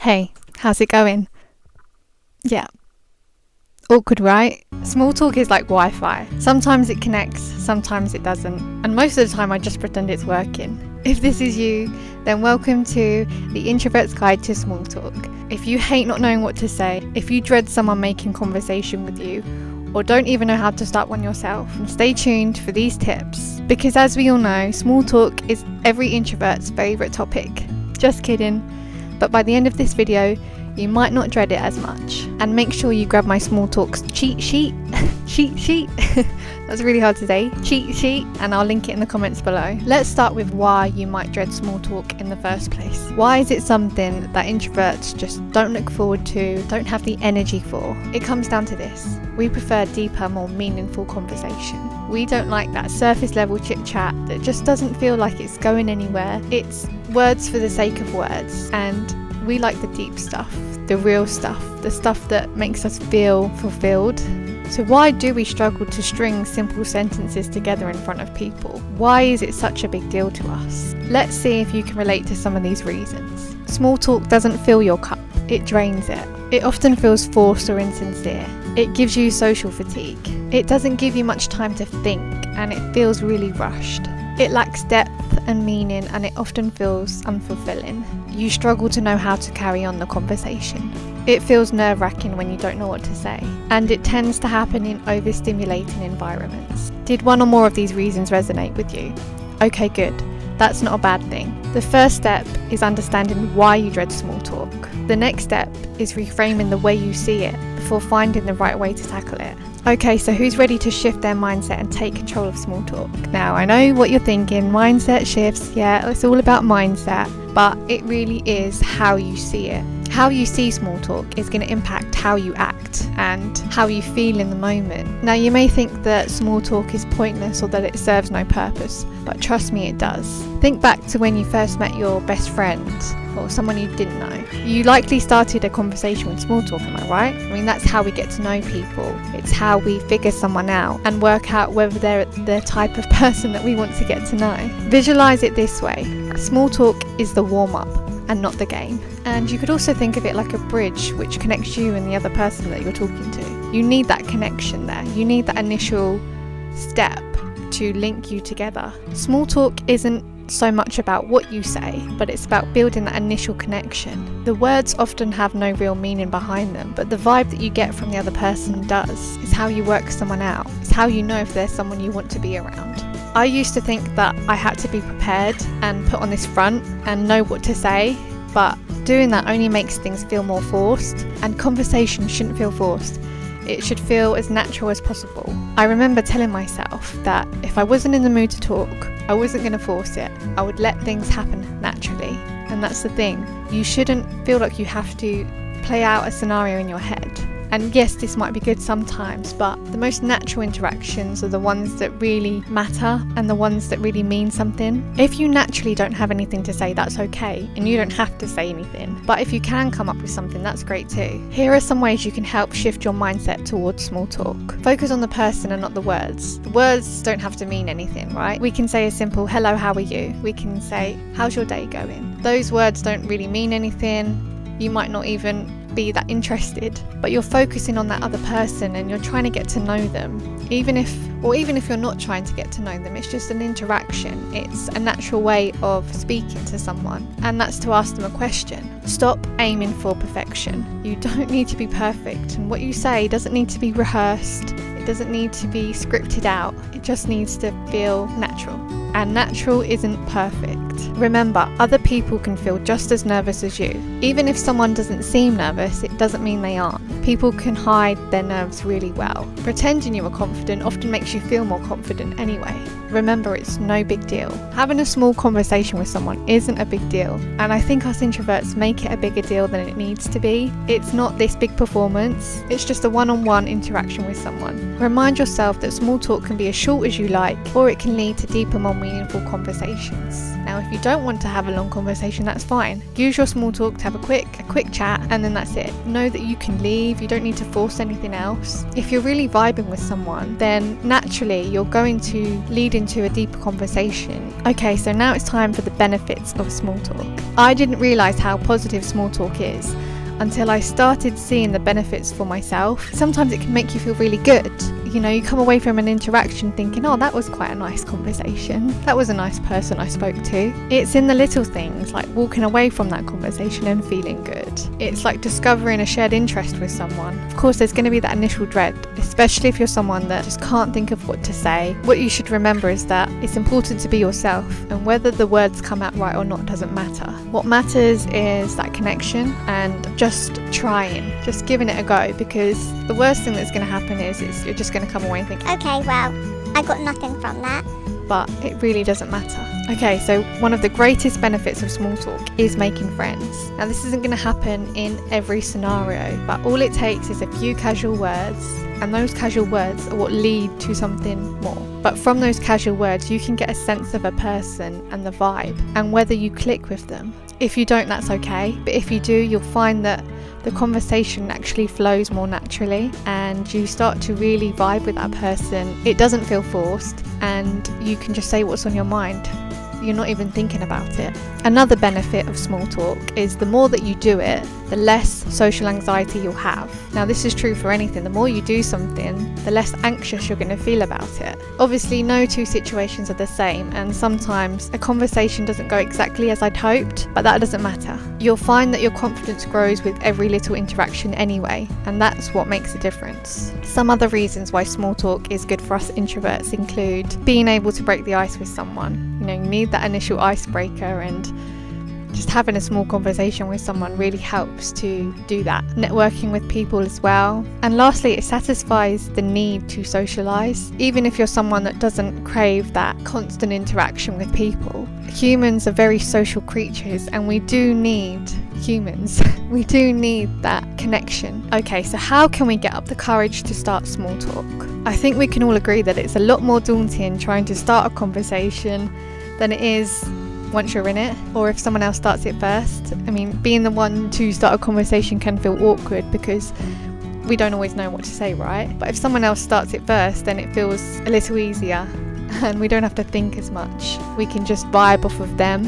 Hey, how's it going? Yeah. Awkward, right? Small talk is like Wi-Fi. Sometimes it connects, sometimes it doesn't. And most of the time I just pretend it's working. If this is you, then welcome to the Introvert's Guide to Small Talk. If you hate not knowing what to say, if you dread someone making conversation with you, or don't even know how to start one yourself, stay tuned for these tips. Because as we all know, small talk is every introvert's favourite topic. Just kidding. But by the end of this video, you might not dread it as much. And make sure you grab my small talks cheat sheet. cheat sheet. That's really hard to say. Cheat sheet. And I'll link it in the comments below. Let's start with why you might dread small talk in the first place. Why is it something that introverts just don't look forward to, don't have the energy for? It comes down to this. We prefer deeper, more meaningful conversation. We don't like that surface level chit chat that just doesn't feel like it's going anywhere. It's words for the sake of words. And we like the deep stuff, the real stuff, the stuff that makes us feel fulfilled. So why do we struggle to string simple sentences together in front of people? Why is it such a big deal to us? Let's see if you can relate to some of these reasons. Small talk doesn't fill your cup, it drains it. It often feels forced or insincere. It gives you social fatigue. It doesn't give you much time to think, and it feels really rushed. It lacks depth and meaning, and it often feels unfulfilling. You struggle to know how to carry on the conversation. It feels nerve-wracking when you don't know what to say, and it tends to happen in overstimulating environments. Did one or more of these reasons resonate with you? Okay, good. That's not a bad thing. The first step is understanding why you dread small talk. The next step is reframing the way you see it before finding the right way to tackle it. Okay, so who's ready to shift their mindset and take control of small talk? Now, I know what you're thinking, mindset shifts, yeah, it's all about mindset, but it really is how you see it. How you see small talk is going to impact how you act and how you feel in the moment. Now, you may think that small talk is pointless or that it serves no purpose, but trust me, it does. Think back to when you first met your best friend or someone you didn't know. You likely started a conversation with small talk, am I right? I mean, that's how we get to know people. It's how we figure someone out and work out whether they're the type of person that we want to get to know. Visualize it this way. Small talk is the warm-up and not the game. And you could also think of it like a bridge which connects you and the other person that you're talking to. You need that connection there. You need that initial step to link you together. Small talk isn't so much about what you say, but it's about building that initial connection. The words often have no real meaning behind them, but the vibe that you get from the other person does. It's how you work someone out. It's how you know if there's someone you want to be around. I used to think that I had to be prepared and put on this front and know what to say, but doing that only makes things feel more forced, and conversation shouldn't feel forced. It should feel as natural as possible. I remember telling myself that if I wasn't in the mood to talk, I wasn't going to force it. I would let things happen naturally. And that's the thing. You shouldn't feel like you have to play out a scenario in your head. And yes, this might be good sometimes, but the most natural interactions are the ones that really matter and the ones that really mean something. If you naturally don't have anything to say, that's okay, and you don't have to say anything. But if you can come up with something, that's great too. Here are some ways you can help shift your mindset towards small talk. Focus on the person and not the words. The words don't have to mean anything, right? We can say a simple, hello, how are you? We can say, how's your day going? Those words don't really mean anything. You might not even be that interested, but you're focusing on that other person and you're trying to get to know them. Even if you're not trying to get to know them, it's just an interaction. It's a natural way of speaking to someone, and that's to ask them a question. Stop aiming for perfection. You don't need to be perfect, and what you say doesn't need to be rehearsed. It doesn't need to be scripted out. It just needs to feel natural. And natural isn't perfect. Remember, other people can feel just as nervous as you. Even if someone doesn't seem nervous, it doesn't mean they aren't. People can hide their nerves really well. Pretending you are confident often makes you feel more confident anyway. Remember, it's no big deal. Having a small conversation with someone isn't a big deal, and I think us introverts make it a bigger deal than it needs to be. It's not this big performance, it's just a one-on-one interaction with someone. Remind yourself that small talk can be as short as you like, or it can lead to deeper, more meaningful conversations. Now, if you don't want to have a long conversation, that's fine. Use your small talk to have a quick chat, and then that's it. Know that you can leave, you don't need to force anything else. If you're really vibing with someone, then naturally you're going to lead into a deeper conversation. Okay, so now it's time for the benefits of small talk. I didn't realise how positive small talk is until I started seeing the benefits for myself. Sometimes it can make you feel really good. You know, you come away from an interaction thinking, oh, that was quite a nice conversation. That was a nice person I spoke to. It's in the little things, like walking away from that conversation and feeling good. It's like discovering a shared interest with someone. Of course, there's going to be that initial dread, especially if you're someone that just can't think of what to say. What you should remember is that it's important to be yourself, and whether the words come out right or not doesn't matter. What matters is that connection and just trying, just giving it a go, because the worst thing that's going to happen is you're just going to come away and think, okay, well, I got nothing from that. But it really doesn't matter. Okay, so one of the greatest benefits of small talk is making friends. Now, this isn't going to happen in every scenario, but all it takes is a few casual words, and those casual words are what lead to something more. But from those casual words, you can get a sense of a person and the vibe, and whether you click with them. If you don't, that's okay, but if you do, you'll find that the conversation actually flows more naturally and you start to really vibe with that person. It doesn't feel forced and you can just say what's on your mind. You're not even thinking about it. Another benefit of small talk is the more that you do it, the less social anxiety you'll have. Now, this is true for anything. The more you do something, the less anxious you're going to feel about it. Obviously, no two situations are the same, and sometimes a conversation doesn't go exactly as I'd hoped, but that doesn't matter. You'll find that your confidence grows with every little interaction anyway, and that's what makes a difference. Some other reasons why small talk is good for us introverts include being able to break the ice with someone. You know, you need that initial icebreaker, and just having a small conversation with someone really helps to do that. Networking with people as well. And lastly, it satisfies the need to socialise. Even if you're someone that doesn't crave that constant interaction with people, humans are very social creatures and we do need we do need that connection. Okay, so how can we get up the courage to start small talk? I think we can all agree that it's a lot more daunting trying to start a conversation than it is once you're in it, or if someone else starts it first. I mean, being the one to start a conversation can feel awkward because we don't always know what to say, right? But if someone else starts it first, then it feels a little easier and we don't have to think as much. We can just vibe off of them.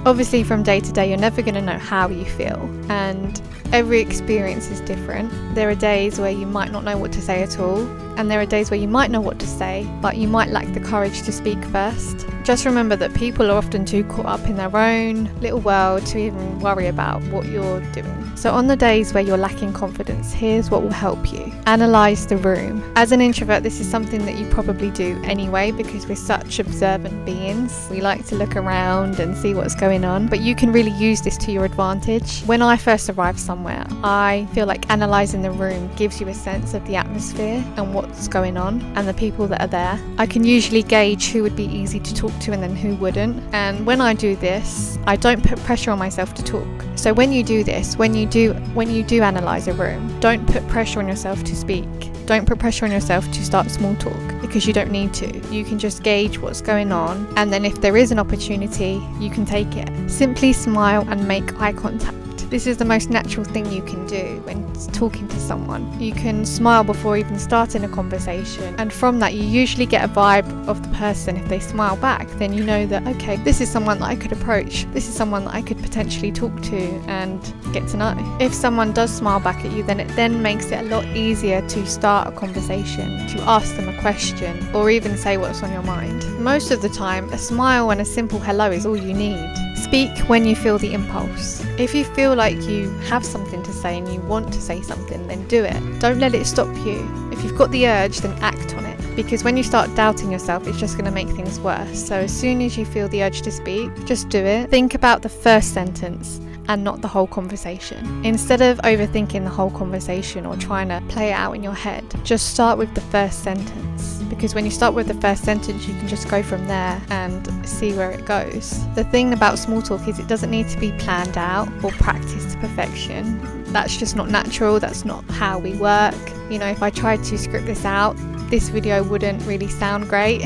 Obviously, from day to day, you're never going to know how you feel, and every experience is different. There are days where you might not know what to say at all, and there are days where you might know what to say, but you might lack the courage to speak first. Just remember that people are often too caught up in their own little world to even worry about what you're doing. So on the days where you're lacking confidence, here's what will help you. Analyse the room. As an introvert, this is something that you probably do anyway because we're such observant beings. We like to look around and see what's going on, but you can really use this to your advantage. When I first arrived somewhere, I feel like analysing the room gives you a sense of the atmosphere and what's going on and the people that are there. I can usually gauge who would be easy to talk to and then who wouldn't. And when I do this, I don't put pressure on myself to talk. So when you do this, when you do analyse a room, don't put pressure on yourself to speak. Don't put pressure on yourself to start small talk because you don't need to. You can just gauge what's going on, and then if there is an opportunity, you can take it. Simply smile and make eye contact. This is the most natural thing you can do when talking to someone. You can smile before even starting a conversation, and from that you usually get a vibe of the person. If they smile back, then you know that, okay, this is someone that I could approach. This is someone that I could potentially talk to and get to know. If someone does smile back at you, then it then makes it a lot easier to start a conversation, to ask them a question, or even say what's on your mind. Most of the time, a smile and a simple hello is all you need. Speak when you feel the impulse. If you feel like you have something to say and you want to say something, then do it. Don't let it stop you. If you've got the urge, then act on it. Because when you start doubting yourself, it's just going to make things worse. So as soon as you feel the urge to speak, just do it. Think about the first sentence and not the whole conversation. Instead of overthinking the whole conversation or trying to play it out in your head, just start with the first sentence. Because when you start with the first sentence, you can just go from there and see where it goes. The thing about small talk is it doesn't need to be planned out or practiced to perfection. That's just not natural. That's not how we work. You know, if I tried to script this out, this video wouldn't really sound great.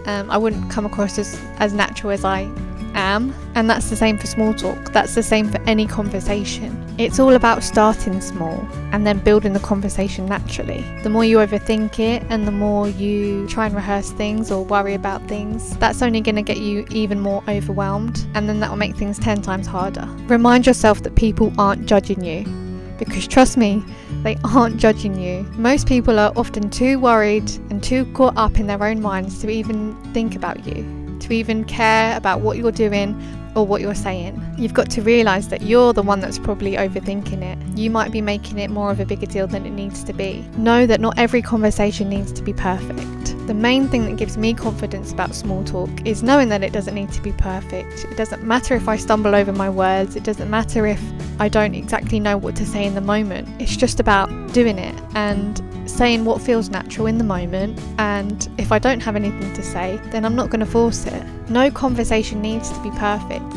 I wouldn't come across as natural as I am. And that's the same for small talk. That's the same for any conversation. It's all about starting small and then building the conversation naturally. The more you overthink it and the more you try and rehearse things or worry about things, that's only going to get you even more overwhelmed, and then that will make things 10 times harder. Remind yourself that people aren't judging you, because trust me, they aren't judging you. Most people are often too worried and too caught up in their own minds to even think about you, to even care about what you're doing or what you're saying. You've got to realise that you're the one that's probably overthinking it. You might be making it more of a bigger deal than it needs to be. Know that not every conversation needs to be perfect. The main thing that gives me confidence about small talk is knowing that it doesn't need to be perfect. It doesn't matter if I stumble over my words. It doesn't matter if I don't exactly know what to say in the moment. It's just about doing it and saying what feels natural in the moment, and if I don't have anything to say, then I'm not going to force it. No conversation needs to be perfect,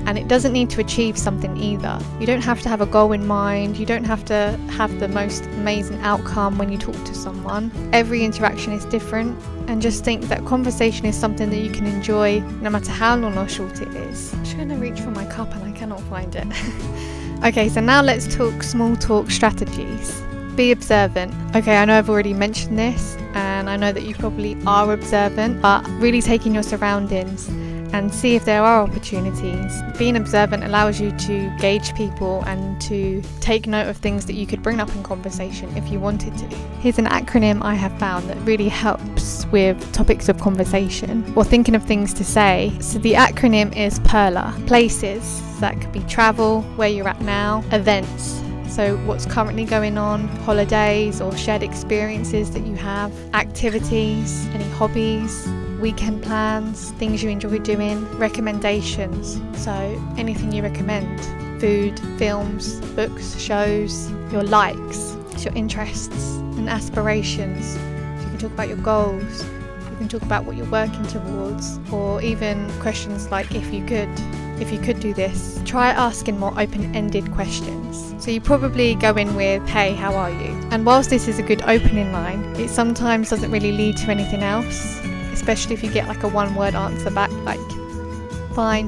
and it doesn't need to achieve something either. You don't have to have a goal in mind. You don't have to have the most amazing outcome when you talk to someone. Every interaction is different, and just think that conversation is something that you can enjoy no matter how long or short it is. I'm trying to reach for my cup and I cannot find it. Okay, so now let's talk small talk strategies. Be observant. Okay, I know I've already mentioned this, and I know that you probably are observant, but really take in your surroundings and see if there are opportunities. Being observant allows you to gauge people and to take note of things that you could bring up in conversation if you wanted to. Here's an acronym I have found that really helps with topics of conversation or thinking of things to say. So the acronym is PERLA. Places, that could be travel, where you're at now, events, so what's currently going on, holidays or shared experiences that you have, activities, any hobbies, weekend plans, things you enjoy doing, recommendations, so anything you recommend, food, films, books, shows, your likes, your interests and aspirations. So you can talk about your goals, you can talk about what you're working towards, or even questions like if you could do this. Try asking more open-ended questions. So you probably go in with, hey, how are you? And whilst this is a good opening line, it sometimes doesn't really lead to anything else, especially if you get like a one-word answer back, like, fine.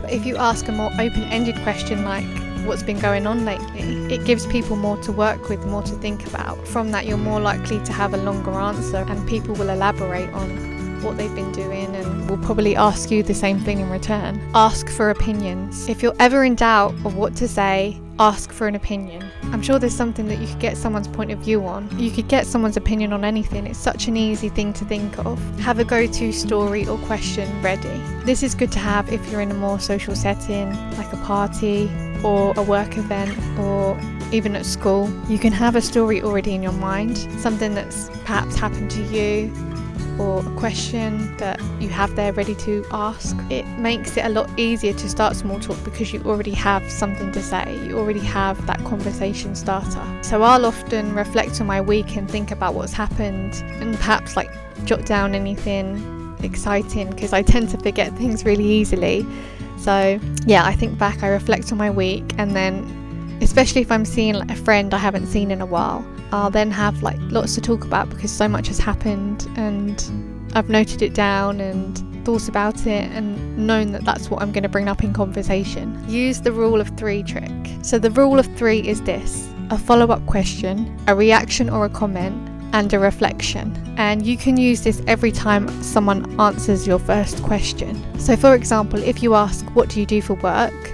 But if you ask a more open-ended question like, what's been going on lately, it gives people more to work with, more to think about. From that, you're more likely to have a longer answer, and people will elaborate on what they've been doing and will probably ask you the same thing in return. Ask for opinions. If you're ever in doubt of what to say, ask for an opinion. I'm sure there's something that you could get someone's point of view on. You could get someone's opinion on anything. It's such an easy thing to think of. Have a go-to story or question ready. This is good to have if you're in a more social setting, like a party or a work event, or even at school. You can have a story already in your mind, something that's perhaps happened to you, or a question that you have there ready to ask. It makes it a lot easier to start small talk because you already have something to say. You already have that conversation starter. So I'll often reflect on my week and think about what's happened, and perhaps like jot down anything exciting, because I tend to forget things really easily. So yeah, I think back, I reflect on my week, and then especially if I'm seeing like a friend I haven't seen in a while, I'll then have like lots to talk about because so much has happened, and I've noted it down and thought about it and known that that's what I'm going to bring up in conversation. Use the rule of 3 trick. So the rule of 3 is this: a follow-up question, a reaction or a comment, and a reflection. And you can use this every time someone answers your first question. So for example, if you ask, what do you do for work?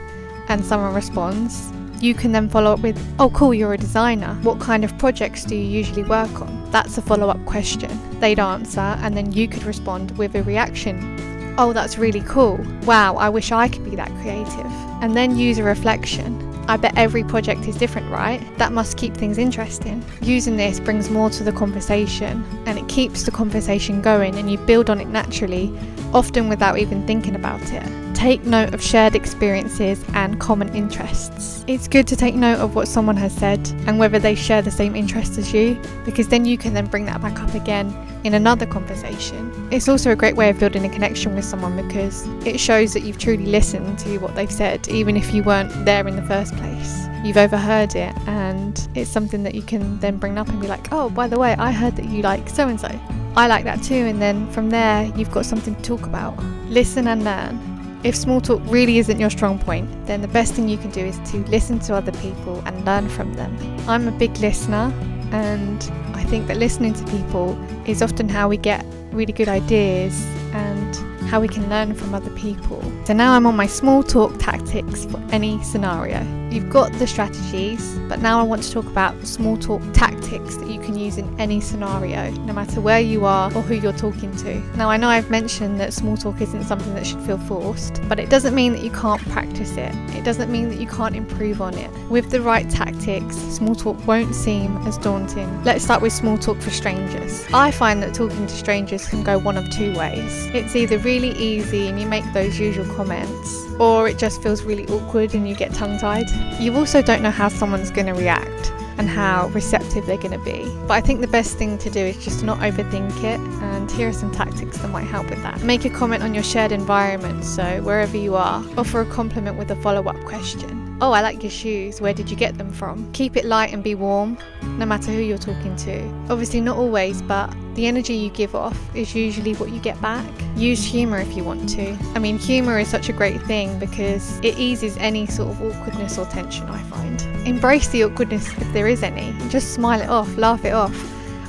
And someone responds, you can then follow up with, oh cool, you're a designer. What kind of projects do you usually work on? That's a follow-up question. They'd answer, and then you could respond with a reaction. Oh, that's really cool. Wow, I wish I could be that creative. And then use a reflection. I bet every project is different, right? That must keep things interesting. Using this brings more to the conversation, and it keeps the conversation going, and you build on it naturally, often without even thinking about it. Take note of shared experiences and common interests. It's good to take note of what someone has said and whether they share the same interests as you, because then you can then bring that back up again in another conversation. It's also a great way of building a connection with someone because it shows that you've truly listened to what they've said, even if you weren't there in the first place. You've overheard it, and it's something that you can then bring up and be like, oh, by the way, I heard that you like so-and-so. I like that too, and then from there, you've got something to talk about. Listen and learn. If small talk really isn't your strong point, then the best thing you can do is to listen to other people and learn from them. I'm a big listener, and I think that listening to people is often how we get really good ideas and how we can learn from other people. So now I'm on my small talk tactics for any scenario. You've got the strategies, but now I want to talk about small talk tactics that you can use in any scenario, no matter where you are or who you're talking to. Now I know I've mentioned that small talk isn't something that should feel forced, but it doesn't mean that you can't practice it. It doesn't mean that you can't improve on it. With the right tactics, small talk won't seem as daunting. Let's start with small talk for strangers. I find that talking to strangers can go one of two ways. It's either really easy and you make those usual comments, or it just feels really awkward and you get tongue-tied. You also don't know how someone's going to react and how receptive they're going to be. But I think the best thing to do is just to not overthink it, and here are some tactics that might help with that. Make a comment on your shared environment, so wherever you are. Offer a compliment with a follow-up question. Oh, I like your shoes, where did you get them from? Keep it light and be warm, no matter who you're talking to. Obviously not always, but the energy you give off is usually what you get back. Use humour if you want to. I mean, humour is such a great thing because it eases any sort of awkwardness or tension, I find. Embrace the awkwardness if there is any. Just smile it off, laugh it off.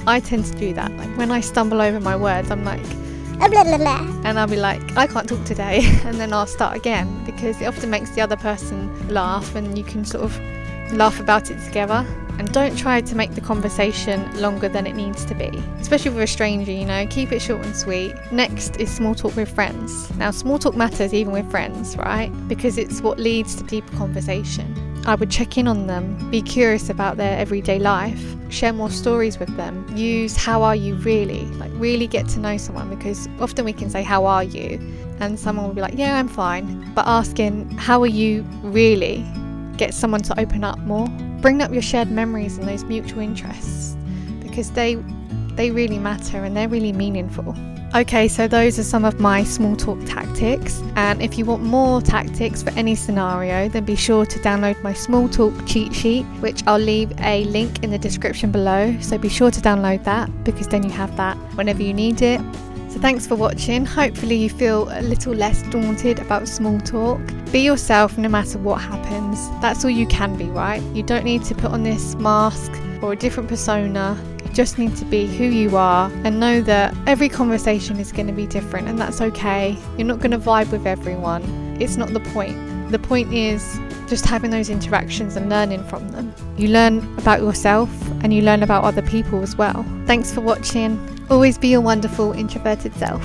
I tend to do that. Like when I stumble over my words, I'm like, blah, blah, blah. and I'll be like, I can't talk today, and then I'll start again, because it often makes the other person laugh and you can sort of laugh about it together. And don't try to make the conversation longer than it needs to be, especially with a stranger, you know, keep it short and sweet. Next is small talk with friends. Now, small talk matters even with friends, right? Because it's what leads to deeper conversation. I would check in on them, be curious about their everyday life, share more stories with them, use how are you really, like really get to know someone, because often we can say how are you and someone will be like, yeah, I'm fine, but asking how are you really gets someone to open up more. Bring up your shared memories and those mutual interests, because they really matter and they're really meaningful. Okay, so those are some of my small talk tactics, and if you want more tactics for any scenario, then be sure to download my small talk cheat sheet, which I'll leave a link in the description below, so be sure to download that, because then you have that whenever you need it. So thanks for watching. Hopefully you feel a little less daunted about small talk. Be yourself no matter what happens. That's all you can be, right? You don't need to put on this mask or a different persona. You just need to be who you are, and know that every conversation is going to be different, and that's okay. You're not going to vibe with everyone. It's not the point. The point is just having those interactions and learning from them. You learn about yourself and you learn about other people as well. Thanks for watching. Always be your wonderful introverted self.